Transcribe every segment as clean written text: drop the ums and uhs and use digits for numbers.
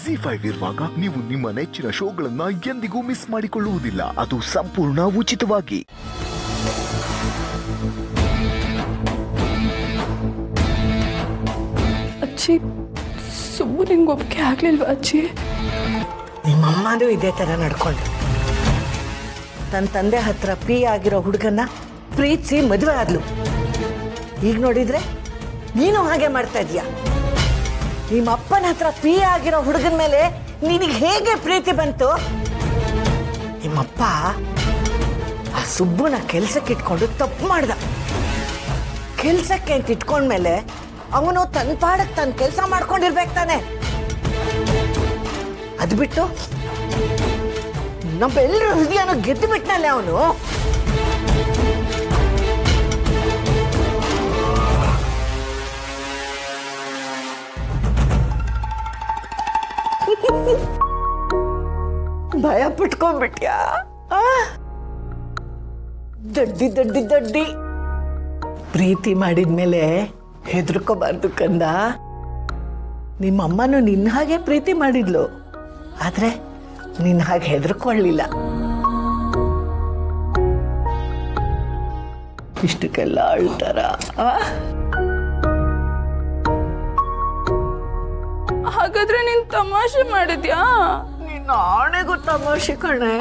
ZEE5 ಇರುವಾಗ ನೀವು ನಿಮ್ಮ ನೆಚ್ಚಿನ ಶೋಗಳನ್ನ ಎಂದಿಗೂ ಮಿಸ್ ಮಾಡಿಕೊಳ್ಳುವುದಿಲ್ಲ. ಅದು ಸಂಪೂರ್ಣ ಉಚಿತವಾಗಿ. ಅಜ್ಜಿ, ಸುಮ್ಮನೆ ನಿಂಗೆ ಒಪ್ಪಿಗೆ ಆಗ್ಲಿಲ್ವಾ ಅಜ್ಜಿ? ನಿಮ್ಮಮ್ಮನೂ ಇದೇ ಥರ ನಡ್ಕೊಂಡು ತನ್ನ ತಂದೆ ಹತ್ರ ಪಿ ಆಗಿರೋ ಹುಡುಗನ್ನ ಪ್ರೀತಿಸಿ ಮದುವೆ ಆದ್ಲು. ಈಗ ನೋಡಿದ್ರೆ ನೀನು ಹಾಗೆ ಮಾಡ್ತಾ ಇದೀಯ. ನಿಮ್ಮ ಅಪ್ಪನ ಹತ್ರ ಪಿ ಆಗಿರೋ ಹುಡುಗನ ಮೇಲೆ ನಿನಗೆ ಹೇಗೆ ಪ್ರೀತಿ ಬಂತು? ನಿಮ್ಮಪ್ಪ ಆ ಸುಬ್ಬುನ ಕೆಲ್ಸಕ್ಕೆ ಇಟ್ಕೊಂಡು ತಪ್ಪು ಮಾಡ್ದ. ಕೆಲ್ಸಕ್ಕೆ ಅಂತ ಇಟ್ಕೊಂಡ್ಮೇಲೆ ಅವನು ತನ್ನ ಪಾಡಕ್ಕೆ ತನ್ನ ಕೆಲಸ ಮಾಡ್ಕೊಂಡಿರ್ಬೇಕು ತಾನೆ. ಅದು ಬಿಟ್ಟು ನಮ್ಮೆಲ್ಲರ ಹೃದಯನ ಗೆದ್ದು ಬಿಟ್ನಲ್ಲ ಅವನು. ಭಯ ಪಟ್ಕೊಂಡ್ಬಿಟ್ಯಾ? ದಡ್ಡಿ ದಡ್ಡಿ ದಡ್ಡಿ. ಪ್ರೀತಿ ಮಾಡಿದ್ಮೇಲೆ ಹೆದರ್ಕೋಬಾರ್ದು ಕಂದ. ನಿಮ್ಮಮ್ಮನು ನಿನ್ನ ಹಾಗೆ ಪ್ರೀತಿ ಮಾಡಿದ್ಲು, ಆದ್ರೆ ನಿನ್ನ ಹಾಗೆ ಹೆದರ್ಕೊಳ್ಳಿಲ್ಲ. ಇಷ್ಟಕ್ಕೆಲ್ಲ ಅಳ್ತಾರ? ಹಾಗಾದ್ರೆ ನೀನ್ ತಮಾಷೆ ಮಾಡಿದ್ಯಾ? ನಿನ್ನ ಆಣೆಗೂ ತಮಾಷೆ ಕಣೆ.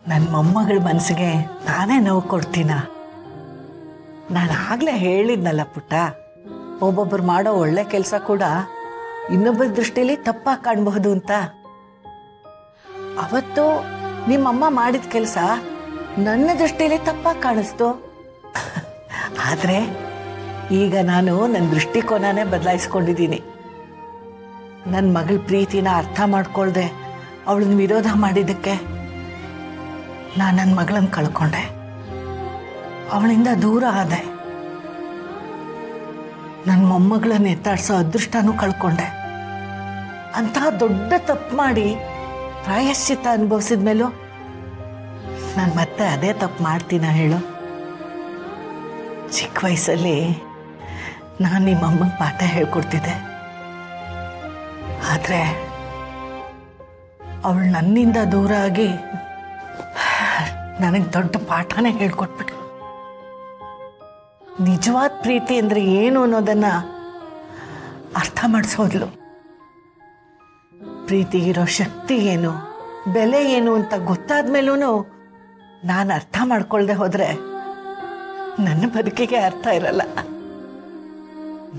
ನನ್ನ ಮೊಮ್ಮಗಳ ಮನಸ್ಸಿಗೆ ನಾನೇ ನೋವು ಕೊಡ್ತೀನ? ನಾನು ಆಗ್ಲೇ ಹೇಳಿದ್ನಲ್ಲ ಪುಟ್ಟ, ಒಬ್ಬೊಬ್ಬರು ಮಾಡೋ ಒಳ್ಳೆ ಕೆಲಸ ಕೂಡ ಇನ್ನೊಬ್ಬರ ದೃಷ್ಟಿಲಿ ತಪ್ಪಾಗಿ ಕಾಣಬಹುದು ಅಂತ. ಅವತ್ತು ನಿಮ್ಮಮ್ಮ ಮಾಡಿದ ಕೆಲಸ ನನ್ನ ದೃಷ್ಟಿಲಿ ತಪ್ಪಾಗಿ ಕಾಣಿಸ್ತು. ಆದ್ರೆ ಈಗ ನಾನು ನನ್ನ ದೃಷ್ಟಿಕೋನನೇ ಬದಲಾಯಿಸ್ಕೊಂಡಿದ್ದೀನಿ. ನನ್ನ ಮಗಳ ಪ್ರೀತಿನ ಅರ್ಥ ಮಾಡ್ಕೊಳ್ದೆ ಅವಳನ್ನ ವಿರೋಧ ಮಾಡಿದ್ದಕ್ಕೆ ನಾನು ನನ್ನ ಮಗಳನ್ನ ಕಳ್ಕೊಂಡೆ, ಅವಳಿಂದ ದೂರ ಆದೆ. ನನ್ನ ಮೊಮ್ಮಗಳನ್ನ ಎತ್ತಾಡ್ಸೋ ಅದೃಷ್ಟನೂ ಕಳ್ಕೊಂಡೆ. ಅಂತಹ ದೊಡ್ಡ ತಪ್ಪು ಮಾಡಿ ಪ್ರಾಯಶ್ಚಿತ್ತ ಅನುಭವಿಸಿದ್ಮೇಲೂ ನಾನು ಮತ್ತೆ ಅದೇ ತಪ್ಪು ಮಾಡ್ತೀನ ಹೇಳು? ಚಿಕ್ಕ ವಯಸ್ಸಲ್ಲಿ ನಾನು ನಿಮ್ಮಮ್ಮನ ಪಾಠ ಹೇಳ್ಕೊಡ್ತಿದ್ದೆ, ಆದರೆ ಅವಳು ನನ್ನಿಂದ ದೂರ ಆಗಿ ನನಗೆ ದೊಡ್ಡ ಪಾಠನೇ ಹೇಳ್ಕೊಟ್ಬಿಟ್ಲು. ನಿಜವಾದ ಪ್ರೀತಿ ಅಂದ್ರೆ ಏನು ಅನ್ನೋದನ್ನ ಅರ್ಥ ಮಾಡಿಸೋದ್ಲು. ಪ್ರೀತಿಗಿರೋ ಶಕ್ತಿ ಏನು, ಬೆಲೆ ಏನು ಅಂತ ಗೊತ್ತಾದ್ಮೇಲೂ ನಾನು ಅರ್ಥ ಮಾಡ್ಕೊಳ್ದೆ ಹೋದ್ರೆ ನನ್ನ ಬದುಕಿಗೆ ಅರ್ಥ ಇರಲ್ಲ.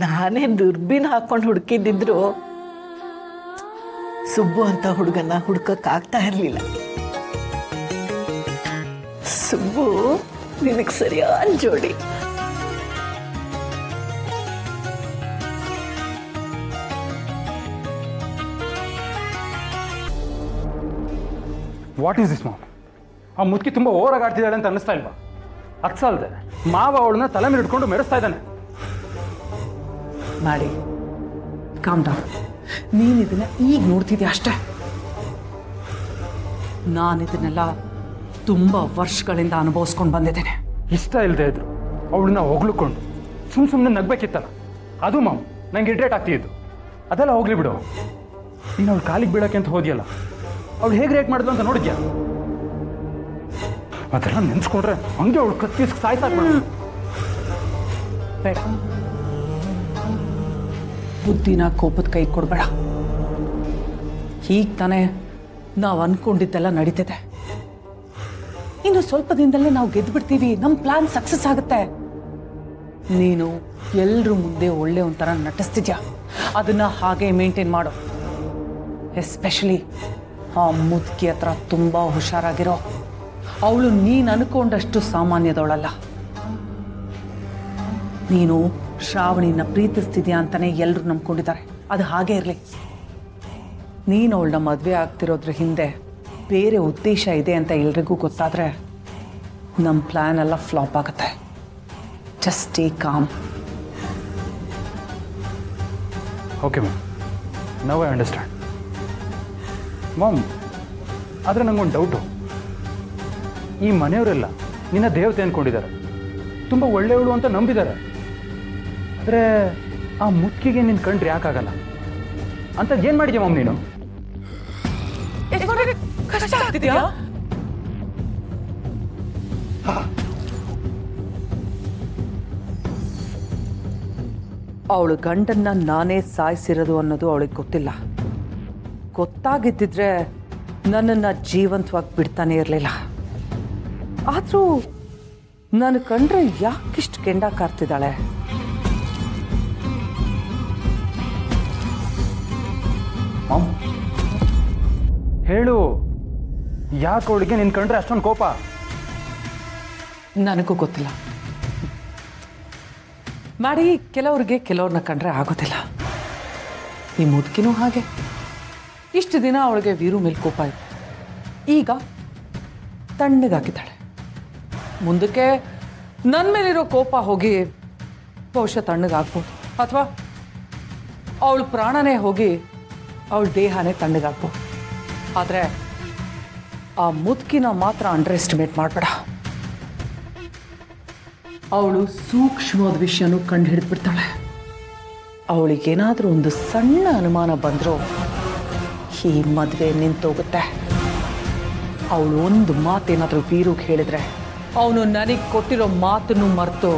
ನಾನೇ ದುರ್ಬಿನ್ ಹಾಕೊಂಡು ಹುಡುಕಿದ್ದಿದ್ರು ಸುಬ್ಬು ಅಂತ ಹುಡುಗನ್ನ ಹುಡ್ಕಕ್ಕಾಗ್ತಾ ಇರಲಿಲ್ಲ. ಸುಬ್ಬು ನಿನಗೆ ಸರಿಯಾದ ಜೋಡಿ. What is this mom? ಆ ಮುದುಕಿ ತುಂಬ ಓವರಾಗಿ ಆಡ್ತಿದ್ದಾಳೆ ಅಂತ ಅನ್ನಿಸ್ತಾ ಇಲ್ವಾ? ಅರ್ಥ ಅಲ್ಲದೆ ಮಾವ ಅವಳನ್ನ ತಲೆ ಮೇಲೆ ಇಟ್ಕೊಂಡು ಮೆರೆಸ್ತಾ ಇದ್ದಾನೆ. ಮಾಡಿ ಕಾಮ್ ಡೌನ್. ನೀನು ಇದನ್ನ ಈಗ ನೋಡ್ತಿದ್ಯಾ ಅಷ್ಟೇ. ನಾನು ಇದನ್ನೆಲ್ಲ ತುಂಬ ವರ್ಷಗಳಿಂದ ಅನುಭವಿಸ್ಕೊಂಡು ಬಂದಿದ್ದೇನೆ. ಇಷ್ಟ ಇಲ್ಲದೆ ಇದ್ರು ಅವಳನ್ನ ಹೊಗ್ಳುಕೊಂಡು ಸುಮ್ಮನೆ ನಗ್ಬೇಕಿತ್ತಲ್ಲ, ಅದು ಮಾಮ್ ನಂಗೆ ಇರಿಟೇಟ್ ಆಗ್ತಿದ್ದು. ಅದೆಲ್ಲ ಹೋಗ್ಲಿ ಬಿಡು. ನೀನು ಅವಳು ಕಾಲಿಗೆ ಬೀಳಕ್ಕೆ ಅಂತ ಹೋದ್ಯಲ್ಲ, ಅವಳು ಹೇಗೆ ರೇಟ್ ಮಾಡಿದ್ಲು ಅಂತ ನೋಡಿದ್ಯಾ? ಅದೆಲ್ಲ ನೆನ್ಸ್ಕೊಂಡ್ರೆ ಹಂಗೆ ಅವಳು ಕತ್ತೀಸ್ ಸಾಯ್ಸಾಕ್ ಬೇಡ. ಬುದ್ಧಿನ ಕೋಪದ ಕೈ ಕೊಡ್ಬೇಡ. ಹೀಗೆ ತಾನೇ ನಾವು ಅನ್ಕೊಂಡಿದ್ದೆಲ್ಲ ನಡೀತಿದೆ. ಇನ್ನು ಸ್ವಲ್ಪ ದಿನದಲ್ಲೇ ನಾವು ಗೆದ್ದುಬಿಡ್ತೀವಿ. ನಮ್ಮ ಪ್ಲಾನ್ ಸಕ್ಸಸ್ ಆಗುತ್ತೆ. ನೀನು ಎಲ್ಲರೂ ಮುಂದೆ ಒಳ್ಳೆ ಒಂಥರ ನಟಿಸ್ತಿದ್ಯಾ, ಅದನ್ನ ಹಾಗೆ ಮೇಂಟೈನ್ ಮಾಡು. ಎಸ್ಪೆಷಲಿ ಆ ಮುದುಕಿ ಹತ್ರ ತುಂಬ ಹುಷಾರಾಗಿರೋ. ಅವಳು ನೀನು ಅನ್ಕೊಂಡಷ್ಟು ಸಾಮಾನ್ಯದವಳಲ್ಲ. ನೀನು ಶ್ರಾವಣಿನ ಪ್ರೀತಿಸ್ತಿದ್ಯಾ ಅಂತಾನೆ ಎಲ್ಲರೂ ನಂಬ್ಕೊಂಡಿದ್ದಾರೆ. ಅದು ಹಾಗೆ ಇರಲಿ. ನೀನು ಅವಳನ್ನ ಮದುವೆ ಆಗ್ತಿರೋದ್ರ ಹಿಂದೆ ಬೇರೆ ಉದ್ದೇಶ ಇದೆ ಅಂತ ಎಲ್ರಿಗೂ ಗೊತ್ತಾದರೆ ನಮ್ಮ ಪ್ಲ್ಯಾನ್ ಎಲ್ಲ ಫ್ಲಾಪ್ ಆಗುತ್ತೆ. Just stay calm. Okay ma'am, now I understand mom. ಆದರೆ ನಂಗೊಂದು ಡೌಟು. ಈ ಮನೆಯವರೆಲ್ಲ ನಿನ್ನ ದೇವತೆ ಅಂದ್ಕೊಂಡಿದ್ದಾರೆ, ತುಂಬ ಒಳ್ಳೆಯವಳು ಅಂತ ನಂಬಿದ್ದಾರೆ. ಆದರೆ ಆ ಮುತ್ತಿಗೆ ನಿನ್ನ ಕಂಡ್ರೆ ಯಾಕಾಗಲ್ಲ ಅಂತ ಏನು ಮಾಡಿದ್ಯಾ ಮಾಮ್ ನೀನು? ಕಷ್ಟ ಆಗ್ತಿದ್ಯಾ? ಅವಳು ಗಂಡನ್ನ ನಾನೇ ಸಾಯಿಸಿರೋದು ಅನ್ನೋದು ಅವಳಿಗೆ ಗೊತ್ತಿಲ್ಲ. ಗೊತ್ತಾಗಿದ್ದಿದ್ರೆ ನನ್ನನ್ನು ಜೀವಂತವಾಗಿ ಬಿಡ್ತಾನೆ ಇರಲಿಲ್ಲ. ಆದರೂ ನಾನು ಕಂಡ್ರೆ ಯಾಕಿಷ್ಟು ಕೆಂಡ ಕಾರ್ತಿದ್ದಾಳೆ? ಮಾಮ್ ಹೇಳು, ಯಾಕೆ ಅವಳಿಗೆ ನಿನ್ನ ಕಂಡ್ರೆ ಅಷ್ಟೊಂದು ಕೋಪ? ನನಗೂ ಗೊತ್ತಿಲ್ಲ ಮಾಡಿ. ಕೆಲವ್ರಿಗೆ ಕೆಲವ್ರನ್ನ ಕಂಡ್ರೆ ಆಗೋದಿಲ್ಲ. ಈ ಮುದುಕಿನೂ ಹಾಗೆ. ಇಷ್ಟು ದಿನ ಅವಳಿಗೆ ವೀರು ಮೇಲೆ ಕೋಪ ಇತ್ತು, ಈಗ ತಣ್ಣಗಾಗಿದ್ದಾಳೆ. ಮುಂದಕ್ಕೆ ನನ್ನ ಮೇಲಿರೋ ಕೋಪ ಹೋಗಿ ಬಹುಶಃ ತಣ್ಣಗಾಗ್ಬೋದು, ಅಥವಾ ಅವಳ ಪ್ರಾಣನೇ ಹೋಗಿ ಅವಳ ದೇಹನೇ ತಣ್ಣಗಾಗ್ಬೋದು. ಆದರೆ ಆ ಮುದುಕಿನ ಮಾತ್ರ ಅಂಡರ್ ಎಸ್ಟಿಮೇಟ್ ಮಾಡಬೇಡ. ಅವಳು ಸೂಕ್ಷ್ಮವಾದ ವಿಷಯನೂ ಕಂಡು ಹಿಡಿದ್ಬಿಡ್ತಾಳೆ. ಅವಳಿಗೇನಾದರೂ ಒಂದು ಸಣ್ಣ ಅನುಮಾನ ಬಂದರೂ ಈ ಮದುವೆ ನಿಂತೋಗುತ್ತೆ. ಅವಳು ಒಂದು ಮಾತೇನಾದರೂ ವೀರುಗೆ ಹೇಳಿದ್ರೆ ಅವನು ನನಗೆ ಕೊಟ್ಟಿರೋ ಮಾತನ್ನು ಮರೆತು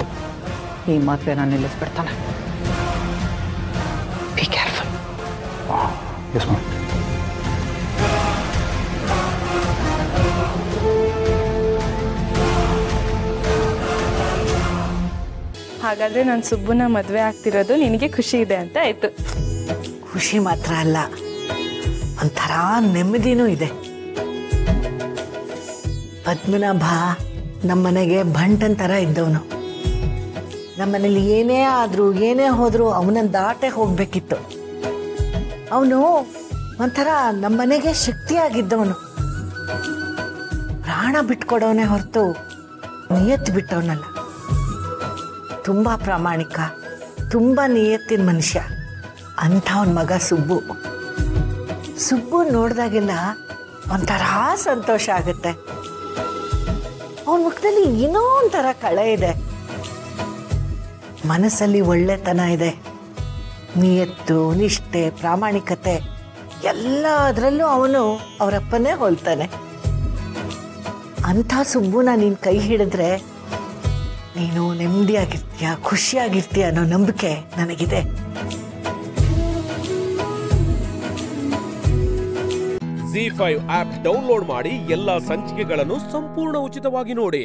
ಈ ಮದುವೆನ ನಿಲ್ಲಿಸ್ಬಿಡ್ತಾನೆ. Be careful. Yes ma'am. ಹಾಗಾದರೆ ನಾನು ಸುಬ್ಬುನ ಮದುವೆ ಆಗ್ತಿರೋದು ನಿನಗೆ ಖುಷಿ ಇದೆ ಅಂತ ಆಯಿತು. ಖುಷಿ ಮಾತ್ರ ಅಲ್ಲ, ಒಂಥರ ನೆಮ್ಮದಿನೂ ಇದೆ. ಪದ್ಮನಾಭ ನಮ್ಮನೆಗೆ ಬಂಟನ್ ಥರ ಇದ್ದವನು. ನಮ್ಮನೇಲಿ ಏನೇ ಆದರೂ ಏನೇ ಹೋದರೂ ಅವನನ್ನು ದಾಟೆ ಹೋಗಬೇಕಿತ್ತು. ಅವನು ಒಂಥರ ನಮ್ಮನೆಗೆ ಶಕ್ತಿಯಾಗಿದ್ದವನು. ಪ್ರಾಣ ಬಿಟ್ಕೊಡೋನೇ ಹೊರತು ನಿಯತ್ತು ಬಿಟ್ಟವನಲ್ಲ. ತುಂಬ ಪ್ರಾಮಾಣಿಕ, ತುಂಬ ನಿಯತ್ತಿನ ಮನುಷ್ಯ. ಅಂಥವನ ಮಗ ಸುಬ್ಬು. ಸುಬ್ಬು ನೋಡಿದಾಗೆಲ್ಲ ಒಂಥರ ಸಂತೋಷ ಆಗುತ್ತೆ. ಅವನ ಮುಖದಲ್ಲಿ ಏನೋ ಒಂಥರ ಕಳೆ ಇದೆ, ಮನಸ್ಸಲ್ಲಿ ಒಳ್ಳೆತನ ಇದೆ, ನಿಯತ್ತು, ನಿಷ್ಠೆ, ಪ್ರಾಮಾಣಿಕತೆ ಎಲ್ಲ ಅದರಲ್ಲೂ ಅವನು ಅವರಪ್ಪನೇ ಹೋಲ್ತಾನೆ. ಅಂಥ ಸುಬ್ಬುನ ನೀನು ಕೈ ಹಿಡಿದ್ರೆ ನೀನು ನೆಮ್ಮದಿಯಾಗಿರ್ತೀಯ, ಖುಷಿಯಾಗಿರ್ತೀಯ ಅನ್ನೋ ನಂಬಿಕೆ ನನಗಿದೆ. ZEE5 ಆಪ್ ಡೌನ್ಲೋಡ್ ಮಾಡಿ ಎಲ್ಲಾ ಸಂಚಿಕೆಗಳನ್ನು ಸಂಪೂರ್ಣ ಉಚಿತವಾಗಿ ನೋಡಿ.